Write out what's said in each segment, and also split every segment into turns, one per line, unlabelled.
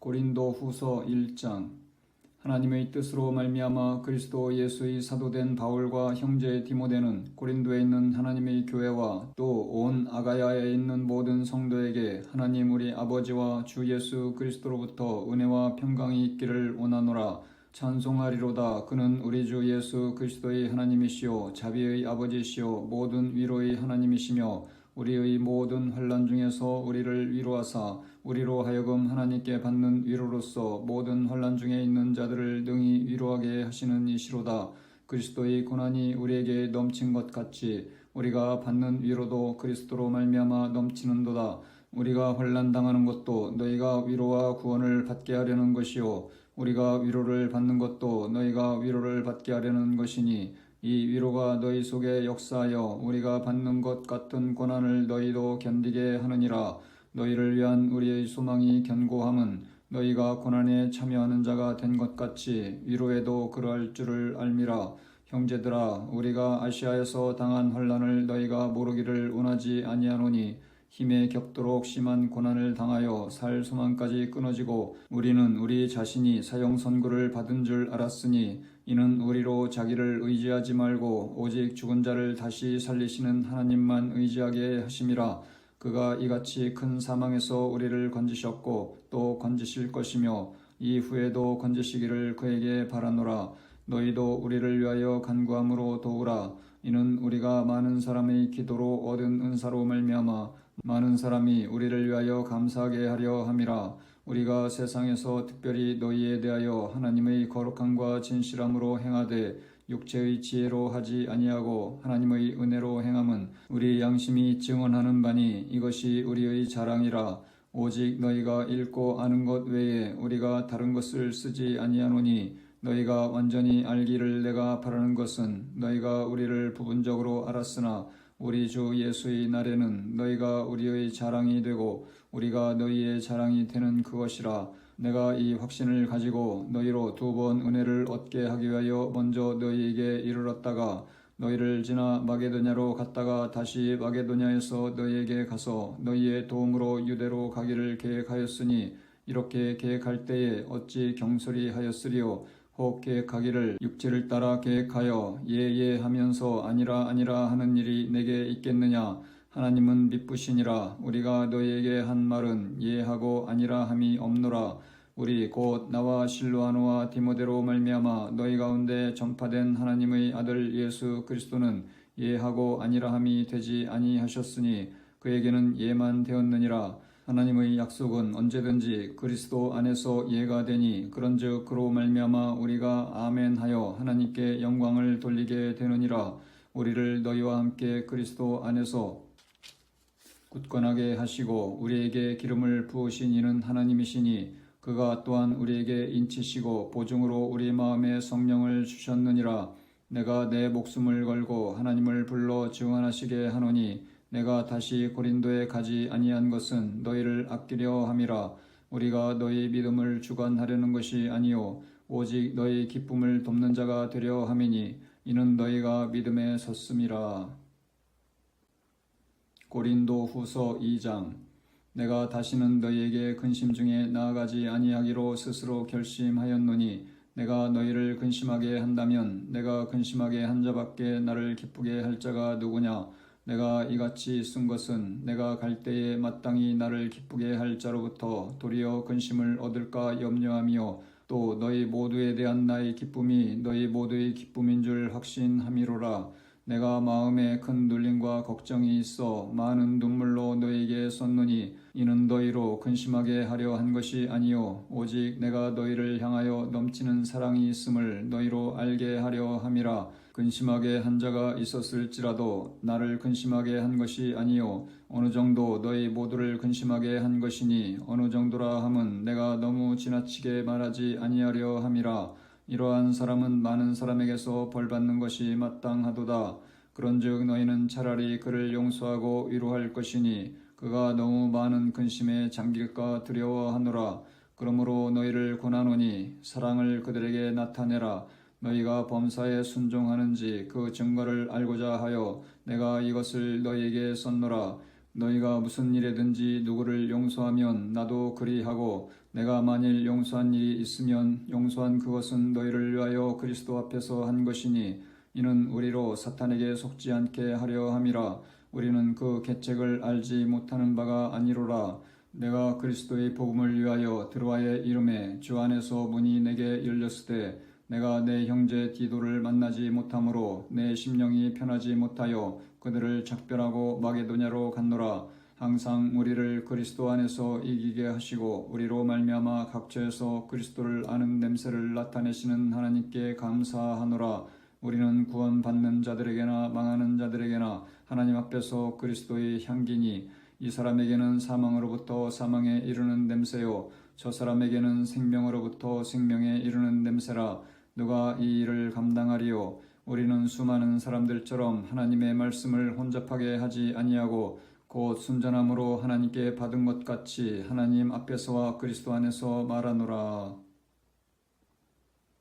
고린도후서 1장. 하나님의 뜻으로 말미암아 그리스도 예수의 사도된 바울과 형제 디모데는 고린도에 있는 하나님의 교회와 또 온 아가야에 있는 모든 성도에게 하나님 우리 아버지와 주 예수 그리스도로부터 은혜와 평강이 있기를 원하노라. 찬송하리로다. 그는 우리 주 예수 그리스도의 하나님이시요 자비의 아버지시요 모든 위로의 하나님이시며 우리의 모든 환난 중에서 우리를 위로하사 우리로 하여금 하나님께 받는 위로로서 모든 환난 중에 있는 자들을 능히 위로하게 하시는 이시로다. 그리스도의 고난이 우리에게 넘친 것 같이 우리가 받는 위로도 그리스도로 말미암아 넘치는도다. 우리가 환난 당하는 것도 너희가 위로와 구원을 받게 하려는 것이요 우리가 위로를 받는 것도 너희가 위로를 받게 하려는 것이니 이 위로가 너희 속에 역사하여 우리가 받는 것 같은 고난을 너희도 견디게 하느니라. 너희를 위한 우리의 소망이 견고함은 너희가 고난에 참여하는 자가 된 것 같이 위로에도 그러할 줄을 알미라. 형제들아, 우리가 아시아에서 당한 환난을 너희가 모르기를 원하지 아니하노니 힘에 겹도록 심한 고난을 당하여 살 소망까지 끊어지고 우리는 우리 자신이 사형 선고를 받은 줄 알았으니 이는 우리로 자기를 의지하지 말고 오직 죽은 자를 다시 살리시는 하나님만 의지하게 하심이라. 그가 이같이 큰 사망에서 우리를 건지셨고 또 건지실 것이며 이후에도 건지시기를 그에게 바라노라. 너희도 우리를 위하여 간구함으로 도우라. 이는 우리가 많은 사람의 기도로 얻은 은사로 말미암아 많은 사람이 우리를 위하여 감사하게 하려 함이라. 우리가 세상에서 특별히 너희에 대하여 하나님의 거룩함과 진실함으로 행하되 육체의 지혜로 하지 아니하고 하나님의 은혜로 행함은 우리 양심이 증언하는 바니 이것이 우리의 자랑이라. 오직 너희가 읽고 아는 것 외에 우리가 다른 것을 쓰지 아니하노니 너희가 완전히 알기를 내가 바라는 것은 너희가 우리를 부분적으로 알았으나 우리 주 예수의 날에는 너희가 우리의 자랑이 되고 우리가 너희의 자랑이 되는 그것이라. 내가 이 확신을 가지고 너희로 2번 은혜를 얻게 하기 위하여 먼저 너희에게 이르렀다가 너희를 지나 마게도냐로 갔다가 다시 마게도냐에서 너희에게 가서 너희의 도움으로 유대로 가기를 계획하였으니 이렇게 계획할 때에 어찌 경솔히 하였으리요. 혹 계획하기를 육체를 따라 계획하여 예예 하면서 아니라 아니라 하는 일이 내게 있겠느냐. 하나님은 미쁘시니라. 우리가 너희에게 한 말은 예하고 아니라 함이 없노라. 우리 곧 나와 실로아노와 디모데로 말미암아 너희 가운데 전파된 하나님의 아들 예수 그리스도는 예하고 아니라 함이 되지 아니하셨으니 그에게는 예만 되었느니라. 하나님의 약속은 언제든지 그리스도 안에서 예가 되니 그런즉 그로 말미암아 우리가 아멘하여 하나님께 영광을 돌리게 되느니라. 우리를 너희와 함께 그리스도 안에서 굳건하게 하시고 우리에게 기름을 부으신 이는 하나님이시니 그가 또한 우리에게 인치시고 보증으로 우리 마음에 성령을 주셨느니라. 내가 내 목숨을 걸고 하나님을 불러 증언하시게 하노니 내가 다시 고린도에 가지 아니한 것은 너희를 아끼려 함이라. 우리가 너희 믿음을 주관하려는 것이 아니요 오직 너희 기쁨을 돕는 자가 되려 함이니 이는 너희가 믿음에 섰음이라. 고린도후서 2장. 내가 다시는 너희에게 근심 중에 나아가지 아니하기로 스스로 결심하였노니 내가 너희를 근심하게 한다면 내가 근심하게 한 자밖에 나를 기쁘게 할 자가 누구냐. 내가 이같이 쓴 것은 내가 갈 때에 마땅히 나를 기쁘게 할 자로부터 도리어 근심을 얻을까 염려하며 또 너희 모두에 대한 나의 기쁨이 너희 모두의 기쁨인 줄 확신함이로라. 내가 마음에 큰 눌림과 걱정이 있어 많은 눈물로 너희에게 썼노니 이는 너희로 근심하게 하려 한 것이 아니요 오직 내가 너희를 향하여 넘치는 사랑이 있음을 너희로 알게 하려 함이라. 근심하게 한 자가 있었을지라도 나를 근심하게 한 것이 아니요 어느 정도 너희 모두를 근심하게 한 것이니 어느 정도라 함은 내가 너무 지나치게 말하지 아니하려 함이라. 이러한 사람은 많은 사람에게서 벌받는 것이 마땅하도다. 그런즉 너희는 차라리 그를 용서하고 위로할 것이니 그가 너무 많은 근심에 잠길까 두려워하노라. 그러므로 너희를 권하노니 사랑을 그들에게 나타내라. 너희가 범사에 순종하는지 그 증거를 알고자 하여 내가 이것을 너희에게 썼노라. 너희가 무슨 일에든지 누구를 용서하면 나도 그리하고 내가 만일 용서한 일이 있으면 용서한 그것은 너희를 위하여 그리스도 앞에서 한 것이니 이는 우리로 사탄에게 속지 않게 하려 함이라. 우리는 그 계책을 알지 못하는 바가 아니로라. 내가 그리스도의 복음을 위하여 드로아의 이름에 주 안에서 문이 내게 열렸으되 내가 내 형제 디도를 만나지 못하므로 내 심령이 편하지 못하여 그들을 작별하고 마게도냐로 갔노라. 항상 우리를 그리스도 안에서 이기게 하시고 우리로 말미암아 각처에서 그리스도를 아는 냄새를 나타내시는 하나님께 감사하노라. 우리는 구원받는 자들에게나 망하는 자들에게나 하나님 앞에서 그리스도의 향기니 이 사람에게는 사망으로부터 사망에 이르는 냄새요 저 사람에게는 생명으로부터 생명에 이르는 냄새라. 누가 이 일을 감당하리요? 우리는 수많은 사람들처럼 하나님의 말씀을 혼잡하게 하지 아니하고 곧 순전함으로 하나님께 받은 것 같이 하나님 앞에서와 그리스도 안에서 말하노라.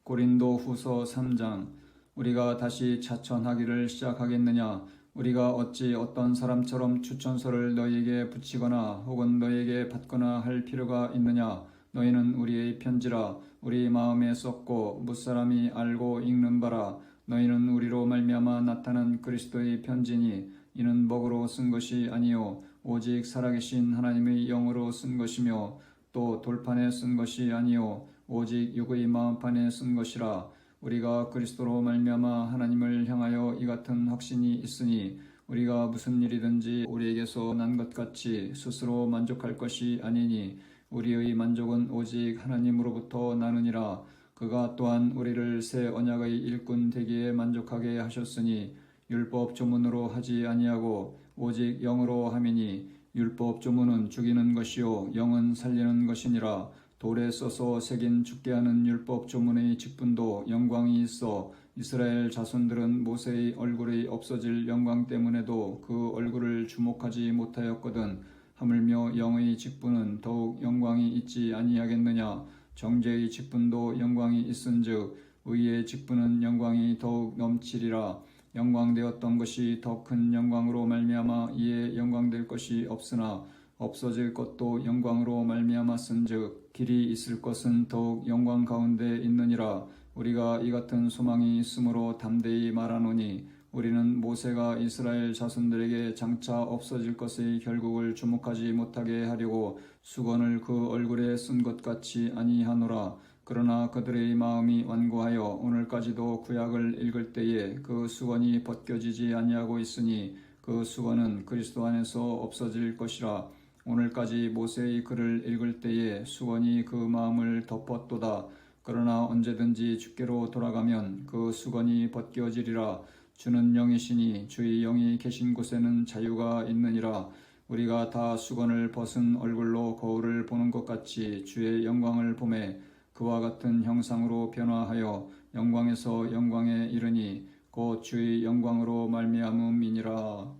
고린도 후서 3장. 우리가 다시 차천하기를 시작하겠느냐? 우리가 어찌 어떤 사람처럼 추천서를 너희에게 붙이거나 혹은 너희에게 받거나 할 필요가 있느냐? 너희는 우리의 편지라. 우리 마음에 썼고 무사람이 알고 읽는 바라. 너희는 우리로 말미암아 나타난 그리스도의 편지니 이는 먹으로 쓴 것이 아니요 오직 살아계신 하나님의 영으로 쓴 것이며 또 돌판에 쓴 것이 아니요 오직 육의 마음판에 쓴 것이라. 우리가 그리스도로 말미암아 하나님을 향하여 이 같은 확신이 있으니 우리가 무슨 일이든지 우리에게서 난 것 같이 스스로 만족할 것이 아니니 우리의 만족은 오직 하나님으로부터 나느니라. 그가 또한 우리를 새 언약의 일꾼 되기에 만족하게 하셨으니 율법 조문으로 하지 아니하고 오직 영으로 함이니 율법 조문은 죽이는 것이요 영은 살리는 것이니라. 돌에 써서 새긴 죽게 하는 율법 조문의 직분도 영광이 있어 이스라엘 자손들은 모세의 얼굴이 없어질 영광 때문에도 그 얼굴을 주목하지 못하였거든. 하물며 영의 직분은 더욱 영광이 있지 아니하겠느냐? 정죄의 직분도 영광이 있은즉 의의 직분은 영광이 더욱 넘치리라. 영광되었던 것이 더 큰 영광으로 말미암아 이에 영광될 것이 없으나 없어질 것도 영광으로 말미암았은즉 길이 있을 것은 더욱 영광 가운데 있느니라. 우리가 이 같은 소망이 있으므로 담대히 말하노니 우리는 모세가 이스라엘 자손들에게 장차 없어질 것의 결국을 주목하지 못하게 하려고 수건을 그 얼굴에 쓴 것 같이 아니하노라. 그러나 그들의 마음이 완고하여 오늘까지도 구약을 읽을 때에 그 수건이 벗겨지지 아니하고 있으니 그 수건은 그리스도 안에서 없어질 것이라. 오늘까지 모세의 글을 읽을 때에 수건이 그 마음을 덮었도다. 그러나 언제든지 주께로 돌아가면 그 수건이 벗겨지리라. 주는 영이시니 주의 영이 계신 곳에는 자유가 있느니라. 우리가 다 수건을 벗은 얼굴로 거울을 보는 것 같이 주의 영광을 보매 그와 같은 형상으로 변화하여 영광에서 영광에 이르니 곧 주의 영광으로 말미암음이니라.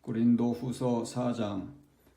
고린도 후서 4장.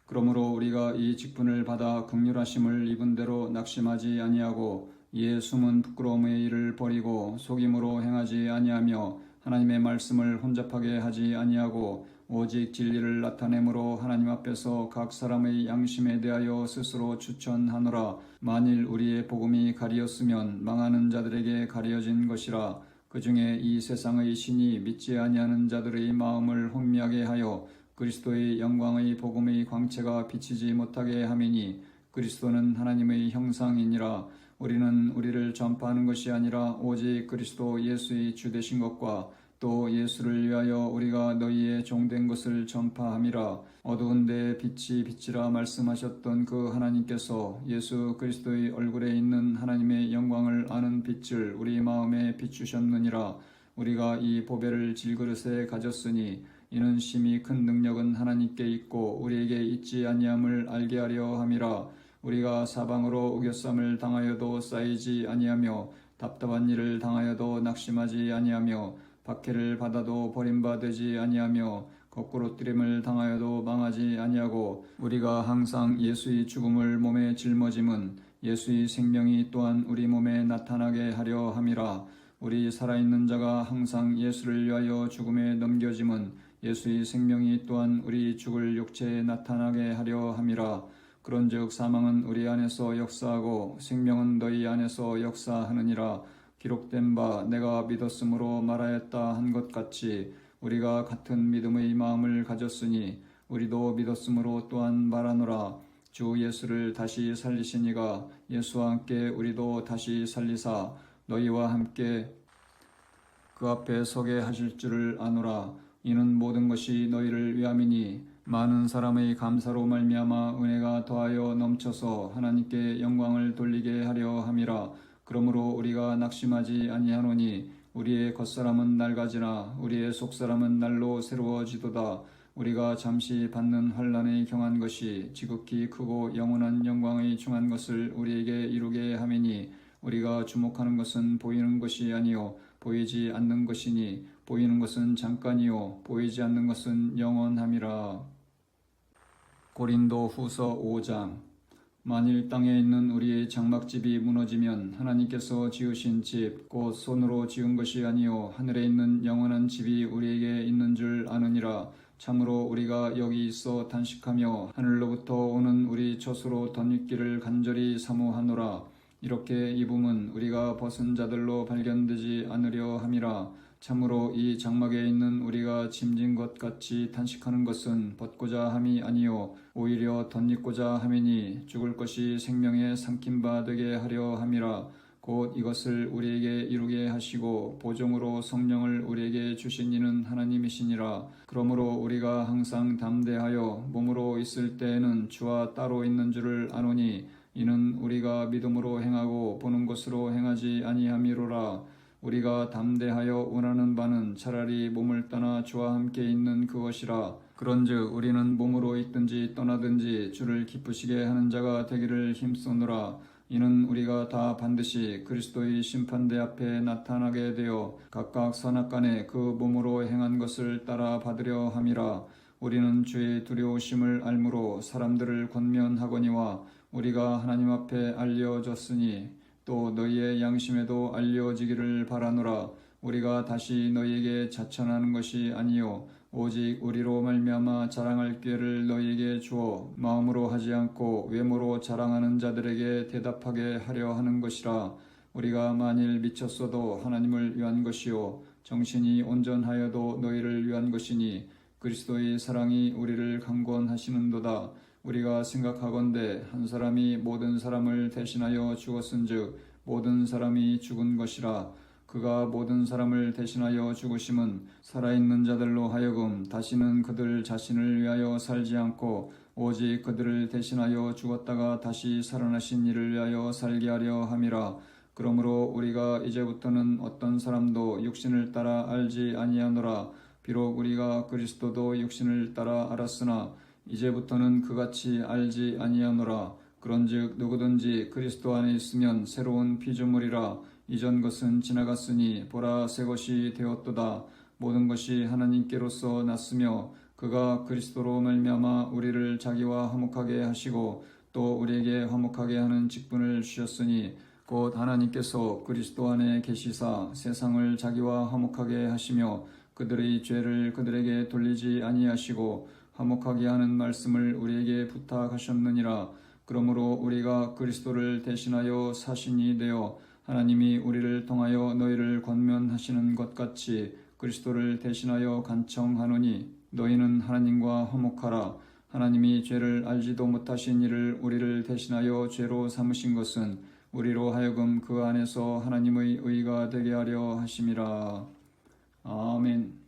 그러므로 우리가 이 직분을 받아 긍휼하심을 입은 대로 낙심하지 아니하고 이에 숨은 부끄러움의 일을 버리고 속임으로 행하지 아니하며 하나님의 말씀을 혼잡하게 하지 아니하고 오직 진리를 나타내므로 하나님 앞에서 각 사람의 양심에 대하여 스스로 추천하노라. 만일 우리의 복음이 가리었으면 망하는 자들에게 가려진 것이라. 그 중에 이 세상의 신이 믿지 아니하는 자들의 마음을 혼미하게 하여 그리스도의 영광의 복음의 광채가 비치지 못하게 함이니 그리스도는 하나님의 형상이니라. 우리는 우리를 전파하는 것이 아니라 오직 그리스도 예수의 주 되신 것과 또 예수를 위하여 우리가 너희의 종된 것을 전파함이라. 어두운 데에 빛이 비치라 말씀하셨던 그 하나님께서 예수 그리스도의 얼굴에 있는 하나님의 영광을 아는 빛을 우리 마음에 비추셨느니라. 우리가 이 보배를 질그릇에 가졌으니 이는 심히 큰 능력은 하나님께 있고 우리에게 있지 아니함을 알게 하려 함이라. 우리가 사방으로 우겨쌈을 당하여도 쌓이지 아니하며 답답한 일을 당하여도 낙심하지 아니하며 박해를 받아도 버림받지 아니하며 거꾸로 뜨림을 당하여도 망하지 아니하고 우리가 항상 예수의 죽음을 몸에 짊어짐은 예수의 생명이 또한 우리 몸에 나타나게 하려 함이라. 우리 살아있는 자가 항상 예수를 위하여 죽음에 넘겨짐은 예수의 생명이 또한 우리 죽을 육체에 나타나게 하려 함이라. 그런즉 사망은 우리 안에서 역사하고 생명은 너희 안에서 역사하느니라. 기록된 바 내가 믿었으므로 말하였다 한 것 같이 우리가 같은 믿음의 마음을 가졌으니 우리도 믿었으므로 또한 말하노라. 주 예수를 다시 살리신 이가 예수와 함께 우리도 다시 살리사 너희와 함께 그 앞에 서게 하실 줄을 아노라. 이는 모든 것이 너희를 위함이니 많은 사람의 감사로 말미암아 은혜가 더하여 넘쳐서 하나님께 영광을 돌리게 하려 함이라. 그러므로 우리가 낙심하지 아니하노니 우리의 겉사람은 낡아지나 우리의 속사람은 날로 새로워지도다. 우리가 잠시 받는 환난에 경한 것이 지극히 크고 영원한 영광의 중한 것을 우리에게 이루게 함이니 우리가 주목하는 것은 보이는 것이 아니요 보이지 않는 것이니 보이는 것은 잠깐이요 보이지 않는 것은 영원함이라. 고린도 후서 5장. 만일 땅에 있는 우리의 장막집이 무너지면 하나님께서 지으신 집 곧 손으로 지은 것이 아니요 하늘에 있는 영원한 집이 우리에게 있는 줄 아느니라. 참으로 우리가 여기 있어 단식하며 하늘로부터 오는 우리 젖으로 덧입기를 간절히 사모하노라. 이렇게 입음은 우리가 벗은 자들로 발견되지 않으려 함이라. 참으로 이 장막에 있는 우리가 짐진 것 같이 탄식하는 것은 벗고자 함이 아니요 오히려 덧입고자 함이니 죽을 것이 생명에 삼킨 바 되게 하려 함이라. 곧 이것을 우리에게 이루게 하시고 보종으로 성령을 우리에게 주신 이는 하나님이시니라. 그러므로 우리가 항상 담대하여 몸으로 있을 때에는 주와 따로 있는 줄을 아노니 이는 우리가 믿음으로 행하고 보는 것으로 행하지 아니함이로라. 우리가 담대하여 원하는 바는 차라리 몸을 떠나 주와 함께 있는 그것이라. 그런즉 우리는 몸으로 있든지 떠나든지 주를 기쁘시게 하는 자가 되기를 힘쓰노라. 이는 우리가 다 반드시 그리스도의 심판대 앞에 나타나게 되어 각각 선악간에 그 몸으로 행한 것을 따라 받으려 함이라. 우리는 주의 두려우심을 알므로 사람들을 권면하거니와 우리가 하나님 앞에 알려졌으니 또 너희의 양심에도 알려지기를 바라노라. 우리가 다시 너희에게 자천하는 것이 아니요 오직 우리로 말미암아 자랑할 기회를 너희에게 주어 마음으로 하지 않고 외모로 자랑하는 자들에게 대답하게 하려 하는 것이라. 우리가 만일 미쳤어도 하나님을 위한 것이요 정신이 온전하여도 너희를 위한 것이니 그리스도의 사랑이 우리를 강권하시는도다. 우리가 생각하건대 한 사람이 모든 사람을 대신하여 죽었은즉 모든 사람이 죽은 것이라. 그가 모든 사람을 대신하여 죽으심은 살아있는 자들로 하여금 다시는 그들 자신을 위하여 살지 않고 오직 그들을 대신하여 죽었다가 다시 살아나신 이를 위하여 살게 하려 함이라. 그러므로 우리가 이제부터는 어떤 사람도 육신을 따라 알지 아니하노라. 비록 우리가 그리스도도 육신을 따라 알았으나 이제부터는 그같이 알지 아니하노라. 그런즉 누구든지 그리스도 안에 있으면 새로운 피조물이라. 이전 것은 지나갔으니 보라 새 것이 되었도다. 모든 것이 하나님께로서 났으며 그가 그리스도로 말미암아 우리를 자기와 화목하게 하시고 또 우리에게 화목하게 하는 직분을 주셨으니 곧 하나님께서 그리스도 안에 계시사 세상을 자기와 화목하게 하시며 그들의 죄를 그들에게 돌리지 아니하시고 화목하게 하는 말씀을 우리에게 부탁하셨느니라. 그러므로 우리가 그리스도를 대신하여 사신이 되어 하나님이 우리를 통하여 너희를 권면하시는 것 같이 그리스도를 대신하여 간청하노니 너희는 하나님과 화목하라. 하나님이 죄를 알지도 못하신 이를 우리를 대신하여 죄로 삼으신 것은 우리로 하여금 그 안에서 하나님의 의가 되게 하려 하심이라. 아멘.